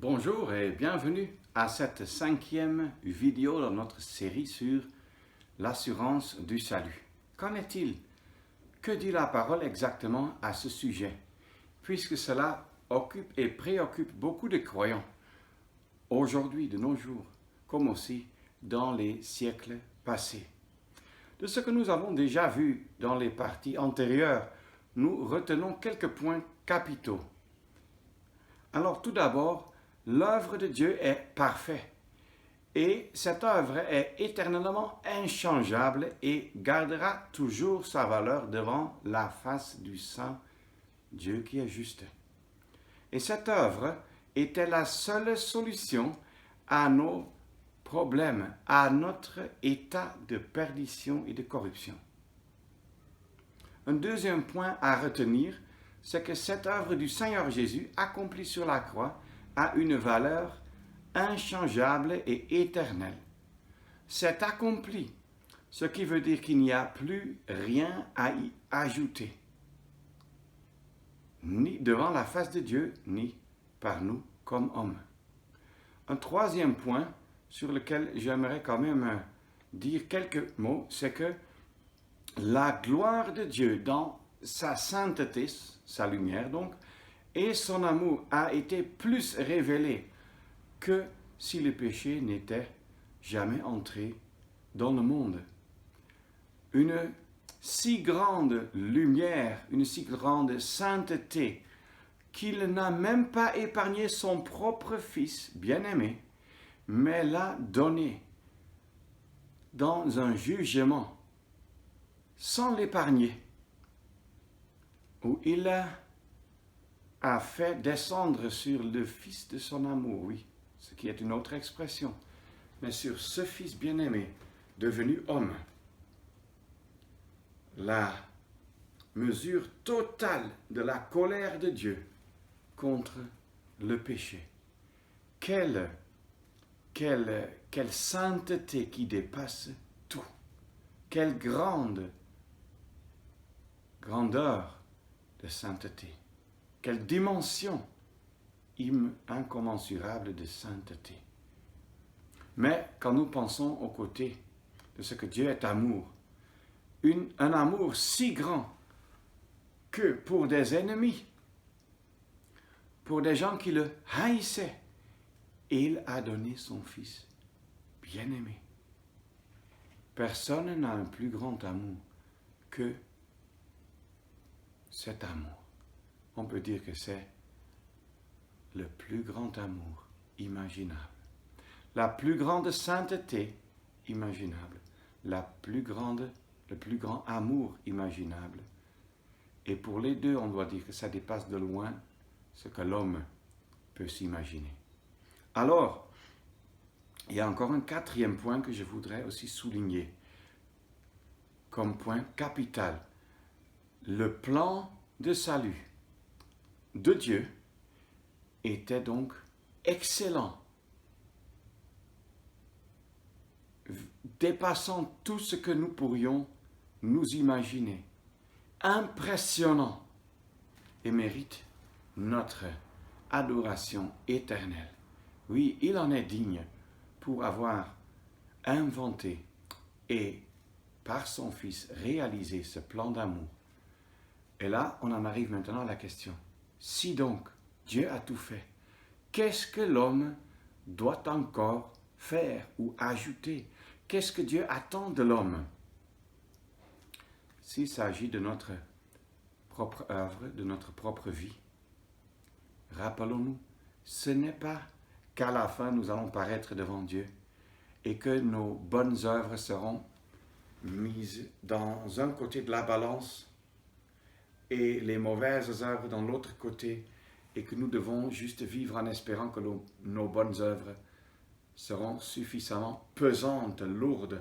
Bonjour et bienvenue à cette 5e vidéo dans notre série sur l'assurance du salut. Qu'en est-il? Que dit la parole exactement à ce sujet? Puisque cela occupe et préoccupe beaucoup de croyants, aujourd'hui, de nos jours, comme aussi dans les siècles passés. De ce que nous avons déjà vu dans les parties antérieures, nous retenons quelques points capitaux. Alors tout d'abord, l'œuvre de Dieu est parfaite et cette œuvre est éternellement inchangeable et gardera toujours sa valeur devant la face du saint Dieu qui est juste. Et cette œuvre était la seule solution à nos problèmes, à notre état de perdition et de corruption. Un deuxième point à retenir, c'est que cette œuvre du Seigneur Jésus accomplie sur la croix a une valeur inchangeable et éternelle. C'est accompli, ce qui veut dire qu'il n'y a plus rien à y ajouter, ni devant la face de Dieu, ni par nous comme hommes. Un troisième point sur lequel j'aimerais quand même dire quelques mots, c'est que la gloire de Dieu dans sa sainteté, sa lumière donc, et son amour a été plus révélé que si le péché n'était jamais entré dans le monde. Une si grande lumière, une si grande sainteté, qu'il n'a même pas épargné son propre Fils bien-aimé, mais l'a donné dans un jugement sans l'épargner, où il a fait descendre sur le Fils de son amour, oui, ce qui est une autre expression, mais sur ce Fils bien-aimé, devenu homme, la mesure totale de la colère de Dieu contre le péché. Quelle sainteté qui dépasse tout! Quelle grandeur de sainteté! Quelle dimension incommensurable de sainteté! Mais quand nous pensons aux côtés de ce que Dieu est amour, un amour si grand que pour des ennemis, pour des gens qui le haïssaient, il a donné son Fils bien-aimé. Personne n'a un plus grand amour que cet amour. On peut dire que c'est le plus grand amour imaginable, la plus grande sainteté imaginable, le plus grand amour imaginable. Et pour les deux, on doit dire que ça dépasse de loin ce que l'homme peut s'imaginer. Alors, il y a encore un quatrième point que je voudrais aussi souligner comme point capital. Le plan de salut de Dieu était donc excellent, dépassant tout ce que nous pourrions nous imaginer, impressionnant et mérite notre adoration éternelle. Oui, il en est digne pour avoir inventé et par son Fils réalisé ce plan d'amour. Et là, on en arrive maintenant à la question. Si donc Dieu a tout fait, qu'est-ce que l'homme doit encore faire ou ajouter? Qu'est-ce que Dieu attend de l'homme? S'il s'agit de notre propre œuvre, de notre propre vie, rappelons-nous, ce n'est pas qu'à la fin nous allons paraître devant Dieu et que nos bonnes œuvres seront mises dans un côté de la balance et les mauvaises œuvres dans l'autre côté, et que nous devons juste vivre en espérant que nos bonnes œuvres seront suffisamment pesantes, lourdes,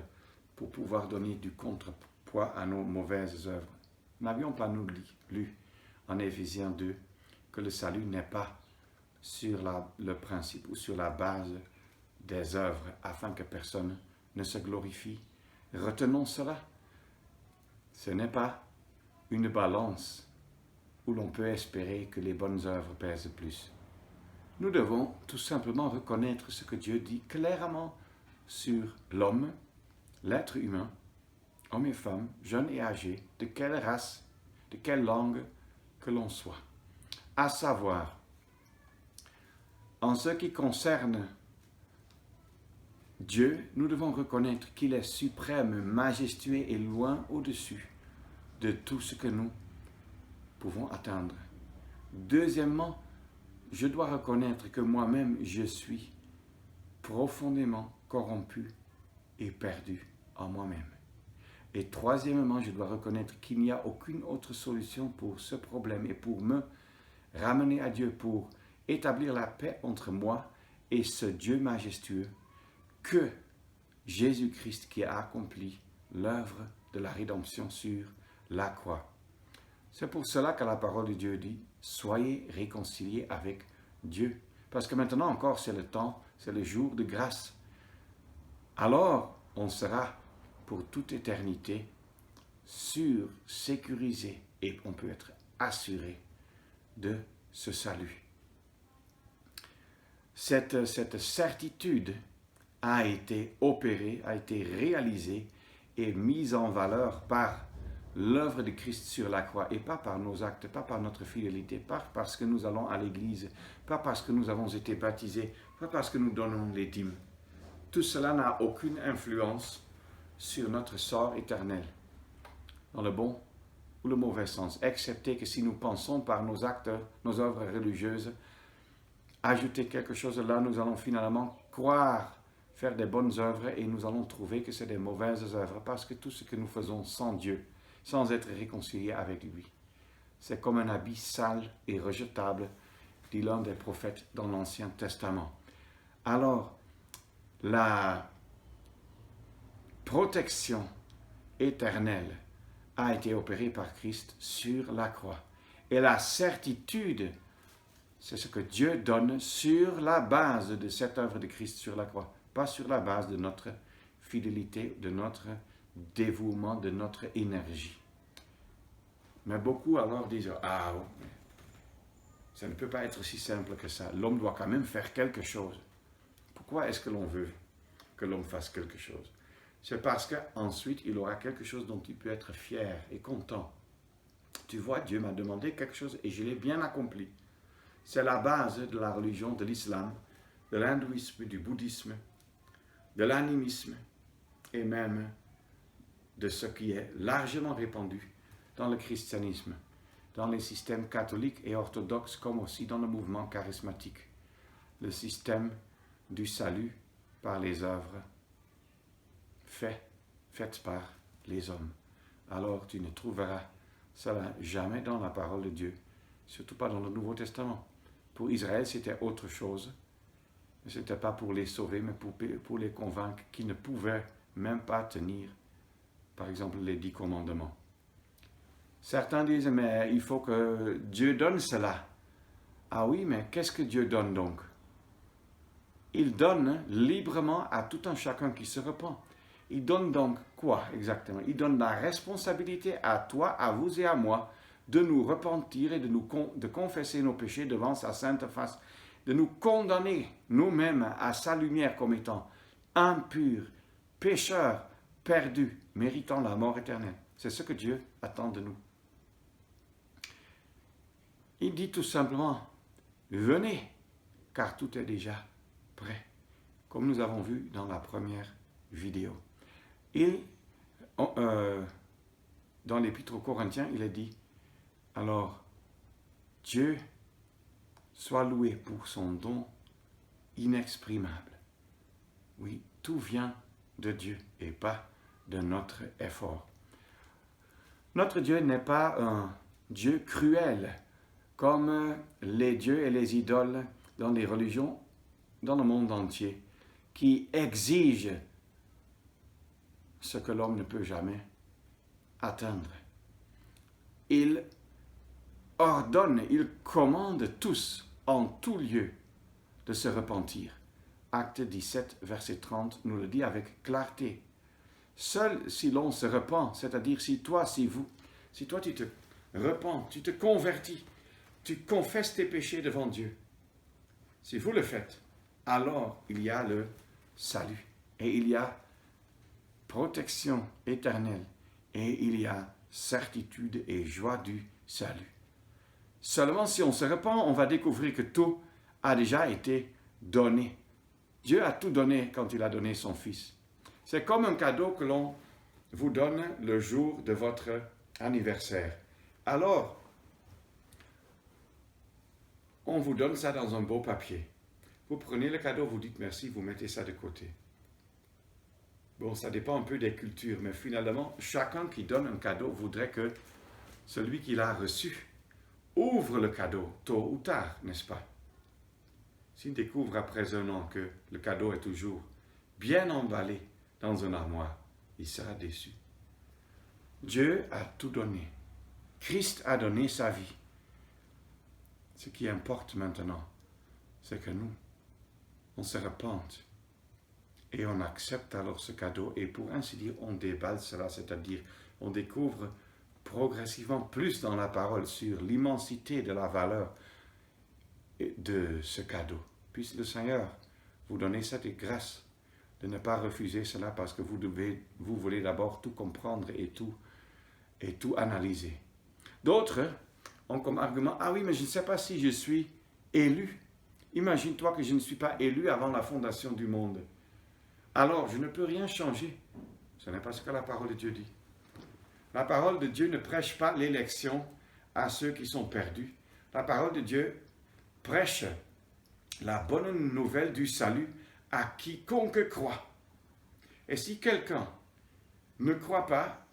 pour pouvoir donner du contrepoids à nos mauvaises œuvres. N'avions pas nous lu en Éphésiens 2 que le salut n'est pas sur le principe ou sur la base des œuvres, afin que personne ne se glorifie. Retenons cela. Ce n'est pas une balance où l'on peut espérer que les bonnes œuvres pèsent plus. Nous devons tout simplement reconnaître ce que Dieu dit clairement sur l'homme, l'être humain, homme et femme, jeunes et âgés, de quelle race, de quelle langue que l'on soit. À savoir, en ce qui concerne Dieu, nous devons reconnaître qu'il est suprême, majestueux et loin au-dessus de tout ce que nous pouvons atteindre. Deuxièmement, je dois reconnaître que moi-même, je suis profondément corrompu et perdu en moi-même. Et troisièmement, je dois reconnaître qu'il n'y a aucune autre solution pour ce problème et pour me ramener à Dieu, pour établir la paix entre moi et ce Dieu majestueux, que Jésus-Christ qui a accompli l'œuvre de la rédemption sur la croix. C'est pour cela que la parole de Dieu dit « Soyez réconciliés avec Dieu ». Parce que maintenant encore, c'est le temps, c'est le jour de grâce. Alors, on sera pour toute éternité sûr, sécurisé et on peut être assuré de ce salut. Cette certitude a été opérée, a été réalisée et mise en valeur par l'œuvre de Christ sur la croix et pas par nos actes, pas par notre fidélité, pas parce que nous allons à l'église, pas parce que nous avons été baptisés, pas parce que nous donnons les dîmes. Tout cela n'a aucune influence sur notre sort éternel, dans le bon ou le mauvais sens, excepté que si nous pensons par nos actes, nos œuvres religieuses, ajouter quelque chose là, nous allons finalement croire faire des bonnes œuvres et nous allons trouver que c'est des mauvaises œuvres parce que tout ce que nous faisons sans Dieu, sans être réconciliés avec lui, c'est comme un habit sale et rejetable, dit l'un des prophètes dans l'Ancien Testament. Alors, la protection éternelle a été opérée par Christ sur la croix. Et la certitude, c'est ce que Dieu donne sur la base de cette œuvre de Christ sur la croix, pas sur la base de notre fidélité, de notre dévouement, de notre énergie. Mais beaucoup alors disent « Ah, ça ne peut pas être si simple que ça. L'homme doit quand même faire quelque chose. » Pourquoi est-ce que l'on veut que l'homme fasse quelque chose? C'est parce qu'ensuite, il aura quelque chose dont il peut être fier et content. Tu vois, Dieu m'a demandé quelque chose et je l'ai bien accompli. C'est la base de la religion de l'islam, de l'hindouisme, du bouddhisme, de l'animisme et même de ce qui est largement répandu dans le christianisme, dans les systèmes catholiques et orthodoxes comme aussi dans le mouvement charismatique. Le système du salut par les œuvres faites par les hommes. Alors tu ne trouveras cela jamais dans la parole de Dieu, surtout pas dans le Nouveau Testament. Pour Israël, c'était autre chose. Ce n'était pas pour les sauver, mais pour les convaincre qu'ils ne pouvaient même pas tenir, par exemple, les 10 commandements. Certains disent, mais il faut que Dieu donne cela. Ah oui, mais qu'est-ce que Dieu donne donc? Il donne librement à tout un chacun qui se repent. Il donne donc quoi exactement? Il donne la responsabilité à toi, à vous et à moi de nous repentir et de confesser nos péchés devant sa sainte face, de nous condamner nous-mêmes à sa lumière comme étant impurs, pécheurs, perdus, méritant la mort éternelle. C'est ce que Dieu attend de nous. Il dit tout simplement, venez, car tout est déjà prêt, comme nous avons vu dans la première vidéo. Dans l'Épître aux Corinthiens, il est dit, alors, Dieu soit loué pour son don inexprimable. Oui, tout vient de Dieu et pas de notre effort. Notre Dieu n'est pas un Dieu cruel, comme les dieux et les idoles dans les religions dans le monde entier, qui exigent ce que l'homme ne peut jamais atteindre. Il ordonne, il commande tous, en tout lieu, de se repentir. Acte 17, verset 30, nous le dit avec clarté. Seul si l'on si repent, c'est-à-dire si toi tu te repens, tu te convertis, tu confesses tes péchés devant Dieu, si vous le faites, alors il y a le salut. Et il y a protection éternelle. Et il y a certitude et joie du salut. Seulement si on se repent, on va découvrir que tout a déjà été donné. Dieu a tout donné quand il a donné son Fils. C'est comme un cadeau que l'on vous donne le jour de votre anniversaire. Alors, on vous donne ça dans un beau papier. Vous prenez le cadeau, vous dites merci, vous mettez ça de côté. Bon, ça dépend un peu des cultures, mais finalement, chacun qui donne un cadeau voudrait que celui qui l'a reçu ouvre le cadeau, tôt ou tard, n'est-ce pas? S'il découvre après un an que le cadeau est toujours bien emballé dans une armoire, il sera déçu. Dieu a tout donné. Christ a donné sa vie. Ce qui importe maintenant, c'est que nous, on se repente et on accepte alors ce cadeau et pour ainsi dire, on déballe cela, c'est-à-dire on découvre progressivement plus dans la parole sur l'immensité de la valeur de ce cadeau. Puisse le Seigneur vous donner cette grâce de ne pas refuser cela parce que vous voulez d'abord tout comprendre et tout analyser. D'autres ont comme argument, ah oui, mais je ne sais pas si je suis élu. Imagine-toi que je ne suis pas élu avant la fondation du monde. Alors, je ne peux rien changer. Ce n'est pas ce que la parole de Dieu dit. La parole de Dieu ne prêche pas l'élection à ceux qui sont perdus. La parole de Dieu prêche la bonne nouvelle du salut à quiconque croit. Et si quelqu'un ne croit pas,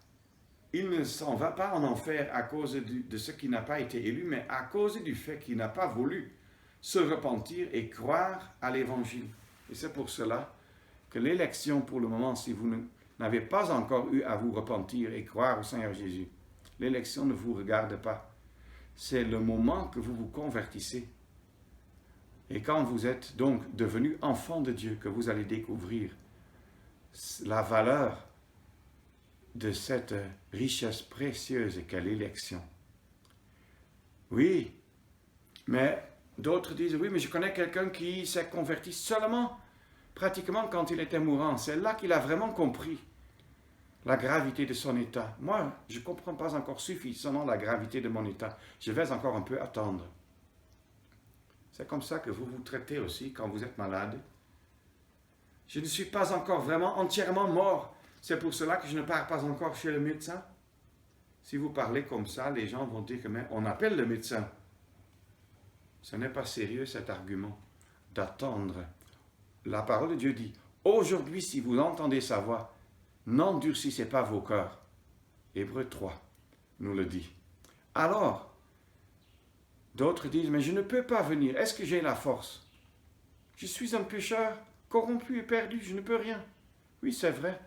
il ne s'en va pas en enfer à cause de ce qui n'a pas été élu, mais à cause du fait qu'il n'a pas voulu se repentir et croire à l'Évangile. Et c'est pour cela que l'élection, pour le moment, si vous n'avez pas encore eu à vous repentir et croire au Seigneur Jésus, l'élection ne vous regarde pas. C'est le moment que vous vous convertissez. Et quand vous êtes donc devenu enfant de Dieu, que vous allez découvrir la valeur de cette richesse précieuse qu'est l'élection. Oui, mais d'autres disent, oui, mais je connais quelqu'un qui s'est converti seulement, pratiquement quand il était mourant. C'est là qu'il a vraiment compris la gravité de son état. Moi, je ne comprends pas encore suffisamment la gravité de mon état. Je vais encore un peu attendre. C'est comme ça que vous vous traitez aussi quand vous êtes malade. Je ne suis pas encore vraiment entièrement mort. C'est pour cela que je ne pars pas encore chez le médecin. Si vous parlez comme ça, les gens vont dire que mais on appelle le médecin. Ce n'est pas sérieux cet argument d'attendre. La parole de Dieu dit, aujourd'hui si vous entendez sa voix, n'endurcissez pas vos cœurs. Hébreux 3 nous le dit. Alors, d'autres disent, mais je ne peux pas venir. Est-ce que j'ai la force? Je suis un pécheur, corrompu et perdu, je ne peux rien. Oui, c'est vrai.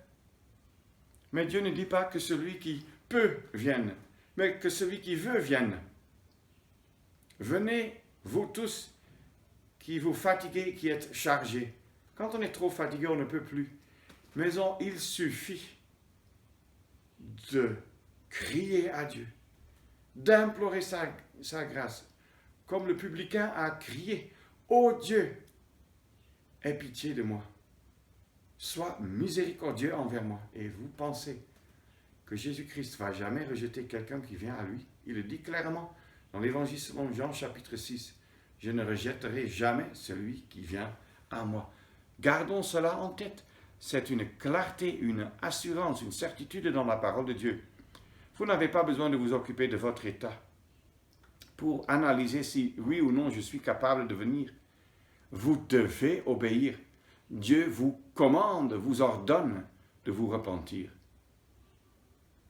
Mais Dieu ne dit pas que celui qui peut vienne, mais que celui qui veut vienne. Venez, vous tous, qui vous fatiguez, qui êtes chargés. Quand on est trop fatigué, on ne peut plus. Mais il suffit de crier à Dieu, d'implorer sa grâce. Comme le publicain a crié, « Ô Dieu, aie pitié de moi. Sois miséricordieux envers moi. » Et vous pensez que Jésus-Christ ne va jamais rejeter quelqu'un qui vient à lui? Il le dit clairement dans l'Évangile selon Jean chapitre 6. « Je ne rejetterai jamais celui qui vient à moi. » Gardons cela en tête. C'est une clarté, une assurance, une certitude dans la parole de Dieu. Vous n'avez pas besoin de vous occuper de votre état pour analyser si oui ou non je suis capable de venir. Vous devez obéir. Dieu vous commande, vous ordonne de vous repentir.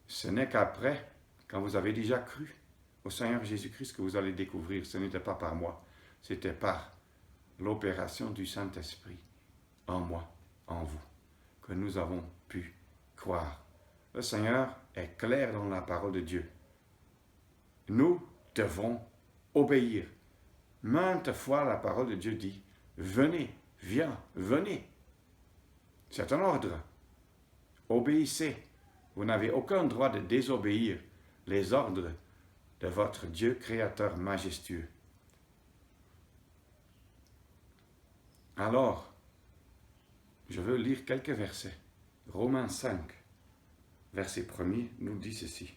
Ce n'est qu'après, quand vous avez déjà cru au Seigneur Jésus-Christ, que vous allez découvrir. Ce n'était pas par moi, c'était par l'opération du Saint-Esprit en moi, en vous, que nous avons pu croire. Le Seigneur est clair dans la parole de Dieu. Nous devons obéir. Maintes fois, la parole de Dieu dit, « Venez, viens, venez. » C'est un ordre. Obéissez. Vous n'avez aucun droit de désobéir les ordres de votre Dieu créateur majestueux. Alors, je veux lire quelques versets. Romains 5, verset 1er, nous dit ceci.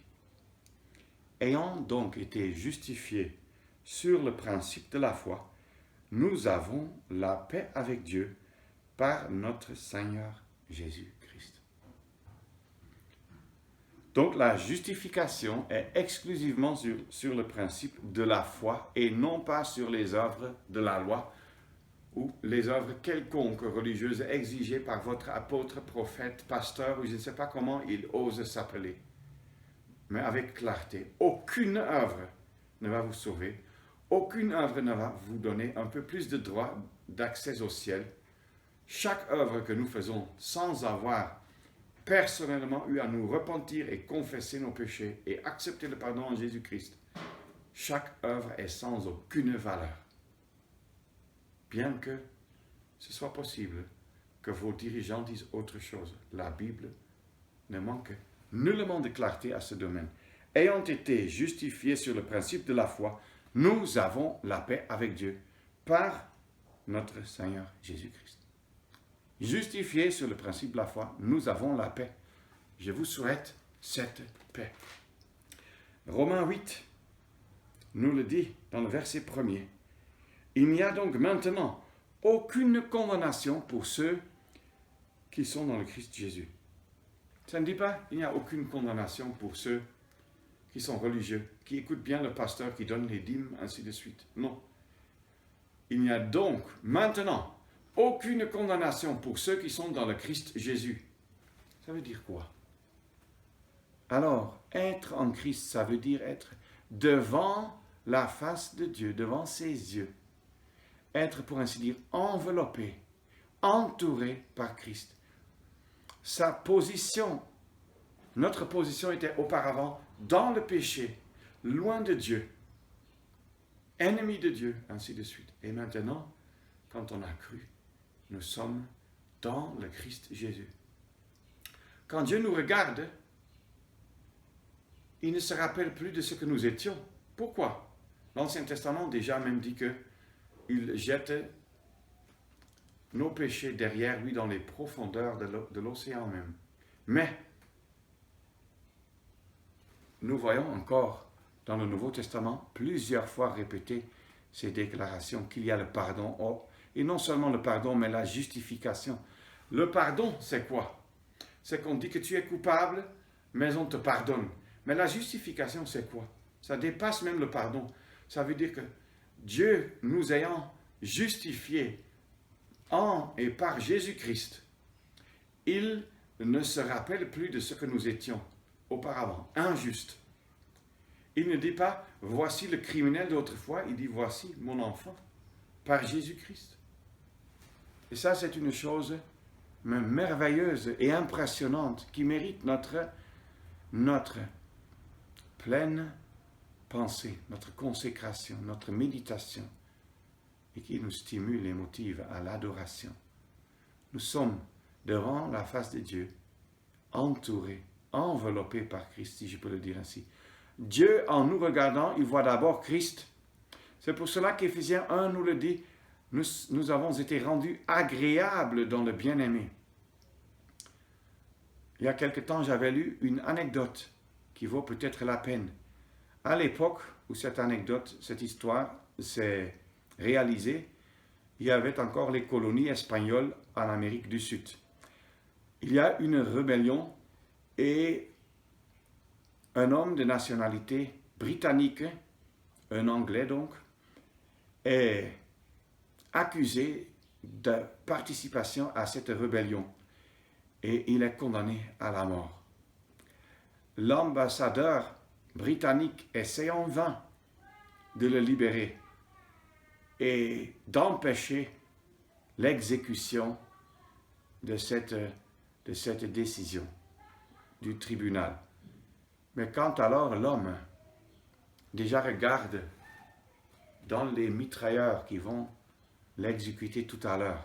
Ayant donc été justifiés sur le principe de la foi, nous avons la paix avec Dieu par notre Seigneur Jésus-Christ. Donc la justification est exclusivement sur le principe de la foi et non pas sur les œuvres de la loi ou les œuvres quelconques religieuses exigées par votre apôtre, prophète, pasteur ou je ne sais pas comment il ose s'appeler. Mais avec clarté, aucune œuvre ne va vous sauver, aucune œuvre ne va vous donner un peu plus de droit d'accès au ciel. Chaque œuvre que nous faisons sans avoir personnellement eu à nous repentir et confesser nos péchés et accepter le pardon en Jésus-Christ, chaque œuvre est sans aucune valeur. Bien que ce soit possible que vos dirigeants disent autre chose, la Bible ne manque nullement de clarté à ce domaine. Ayant été justifiés sur le principe de la foi, nous avons la paix avec Dieu par notre Seigneur Jésus-Christ. Justifiés sur le principe de la foi, nous avons la paix. Je vous souhaite cette paix. Romains 8 nous le dit dans le verset 1er. Il n'y a donc maintenant aucune condamnation pour ceux qui sont dans le Christ Jésus. Ça ne dit pas qu'il n'y a aucune condamnation pour ceux qui sont religieux, qui écoutent bien le pasteur, qui donne les dîmes, ainsi de suite. Non. Il n'y a donc maintenant aucune condamnation pour ceux qui sont dans le Christ Jésus. Ça veut dire quoi? Alors, être en Christ, ça veut dire être devant la face de Dieu, devant ses yeux. Être, pour ainsi dire, enveloppé, entouré par Christ. Sa position, notre position était auparavant dans le péché, loin de Dieu, ennemi de Dieu, ainsi de suite. Et maintenant, quand on a cru, nous sommes dans le Christ Jésus. Quand Dieu nous regarde, il ne se rappelle plus de ce que nous étions. Pourquoi? L'Ancien Testament déjà même dit qu'il jette nos péchés derrière lui dans les profondeurs de l'océan même. Mais, nous voyons encore dans le Nouveau Testament plusieurs fois répéter ces déclarations qu'il y a le pardon. Et non seulement le pardon, mais la justification. Le pardon, c'est quoi? C'est qu'on dit que tu es coupable, mais on te pardonne. Mais la justification, c'est quoi? Ça dépasse même le pardon. Ça veut dire que Dieu, nous ayant justifiés en et par Jésus-Christ, il ne se rappelle plus de ce que nous étions auparavant, injustes. Il ne dit pas, voici le criminel d'autrefois, il dit, voici mon enfant, par Jésus-Christ. Et ça, c'est une chose merveilleuse et impressionnante qui mérite notre pleine pensée, notre consécration, notre méditation et qui nous stimule et motive à l'adoration. Nous sommes devant la face de Dieu, entourés, enveloppés par Christ, si je peux le dire ainsi. Dieu, en nous regardant, il voit d'abord Christ. C'est pour cela qu'Éphésiens 1 nous le dit, nous avons été rendus agréables dans le bien-aimé. Il y a quelque temps, j'avais lu une anecdote qui vaut peut-être la peine. À l'époque où cette anecdote, cette histoire s'est réalisée, il y avait encore les colonies espagnoles en Amérique du Sud. Il y a une rébellion et un homme de nationalité britannique, un Anglais donc, est accusé de participation à cette rébellion et il est condamné à la mort. L'ambassadeur britannique essaie en vain de le libérer et d'empêcher l'exécution de cette décision du tribunal. Mais quand alors l'homme déjà regarde dans les mitrailleurs qui vont l'exécuter tout à l'heure,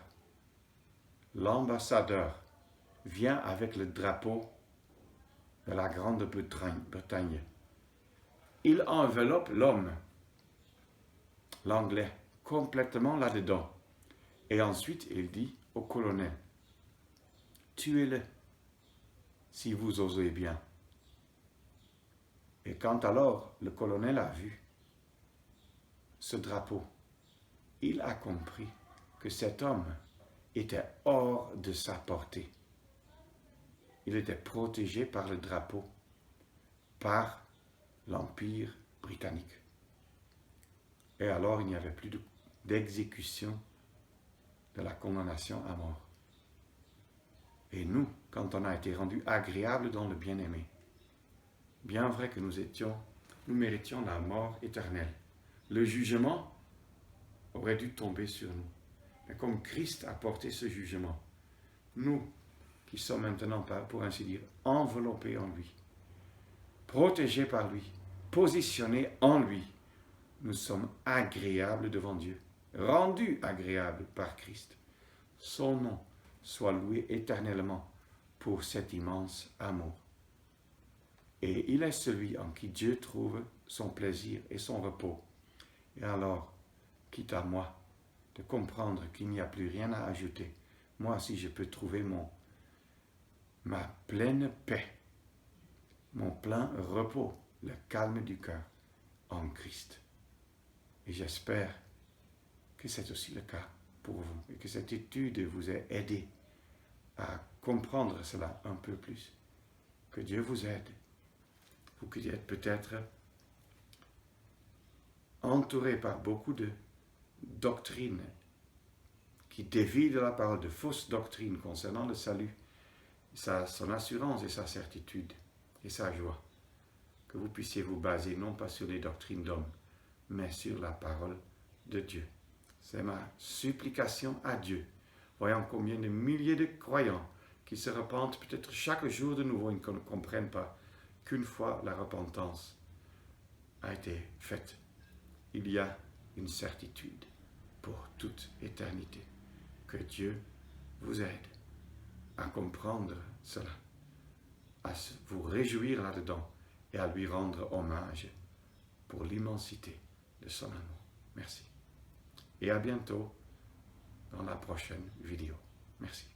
l'ambassadeur vient avec le drapeau de la Grande-Bretagne. Il enveloppe l'homme, l'anglais, complètement là-dedans. Et ensuite, il dit au colonel, tuez-le, si vous osez bien. Et quand alors le colonel a vu ce drapeau, il a compris que cet homme était hors de sa portée. Il était protégé par le drapeau, par l'Empire britannique. Et alors, il n'y avait plus d'exécution de la condamnation à mort. Et nous, quand on a été rendu agréable dans le bien-aimé, bien vrai que nous méritions la mort éternelle. Le jugement aurait dû tomber sur nous. Mais comme Christ a porté ce jugement, nous, qui sommes maintenant, pour ainsi dire, enveloppés en lui, protégés par lui, positionnés en lui, nous sommes agréables devant Dieu, rendus agréables par Christ. Son nom soit loué éternellement pour cet immense amour. Et il est celui en qui Dieu trouve son plaisir et son repos. Et alors, quitte à moi de comprendre qu'il n'y a plus rien à ajouter, moi aussi je peux trouver ma pleine paix, mon plein repos, le calme du cœur en Christ. Et j'espère que c'est aussi le cas pour vous et que cette étude vous ait aidé à comprendre cela un peu plus. Que Dieu vous aide. Vous qui êtes peut-être entouré par beaucoup de doctrines qui dévient de la parole, de fausses doctrines concernant le salut, son assurance et sa certitude et sa joie. Que vous puissiez vous baser non pas sur les doctrines d'hommes, mais sur la parole de Dieu. C'est ma supplication à Dieu, voyant combien de milliers de croyants qui se repentent peut-être chaque jour de nouveau et qui ne comprennent pas qu'une fois la repentance a été faite, il y a une certitude pour toute éternité. Que Dieu vous aide à comprendre cela, à vous réjouir là-dedans et à lui rendre hommage pour l'immensité de son amour. Merci. Et à bientôt dans la prochaine vidéo. Merci.